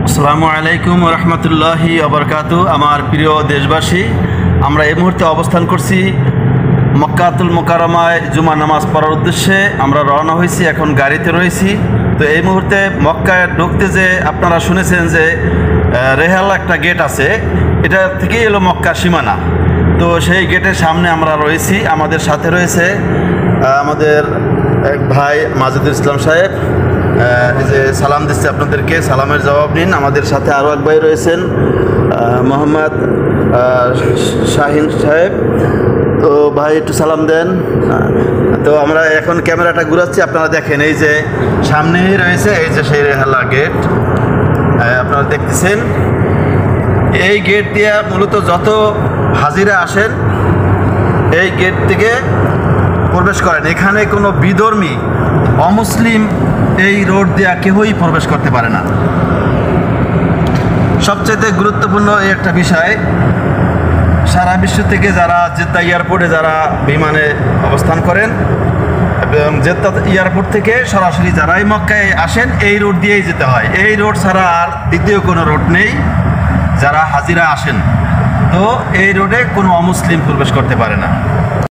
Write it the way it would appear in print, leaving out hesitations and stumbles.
আসসালামু আলাইকুম রহমতুল্লাহি আবরকাতু। আমার প্রিয় দেশবাসী, আমরা এই মুহূর্তে অবস্থান করছি মক্কাতুল মুকাররমায় জুমা নামাজ পড়ার উদ্দেশ্যে। আমরা রওনা হয়েছি, এখন গাড়িতে রয়েছি। তো এই মুহূর্তে মক্কায় ঢুকতে যে আপনারা শুনেছেন যে রেহাল একটা গেট আছে, এটা থেকেই এলো মক্কা সীমানা। তো সেই গেটের সামনে আমরা রয়েছি। আমাদের সাথে রয়েছে আমাদের এক ভাই মাজেদুল ইসলাম সাহেব, এই যে সালাম দিচ্ছে আপনাদেরকে, সালামের জবাব নিন। আমাদের সাথে আরও এক ভাই রয়েছেন মোহাম্মদ শাহিন সাহেব। তো ভাই একটু সালাম দেন। তো আমরা এখন ক্যামেরাটা ঘুরাচ্ছি, আপনারা দেখেন এই যে সামনেই রয়েছে এই যে সেই রেহালা গেট আপনারা দেখতেছেন। এই গেট দিয়ে মূলত যত হাজিরা আসেন এই গেট থেকে প্রবেশ করেন। এখানে কোনো বিধর্মী অমুসলিম এই রোড দিয়ে কেউই প্রবেশ করতে পারে না। সবচেয়ে গুরুত্বপূর্ণ এই একটা বিষয়, সারা বিশ্ব থেকে যারা জেদ্দা এয়ারপোর্টে যারা বিমানে অবস্থান করেন এবং জেদ্দা এয়ারপোর্ট থেকে সরাসরি যারাই মক্কায় আসেন এই রোড দিয়েই যেতে হয়। এই রোড ছাড়া আর দ্বিতীয় কোনো রোড নেই যারা হাজিরা আসেন। তো এই রোডে কোনো অমুসলিম প্রবেশ করতে পারে না।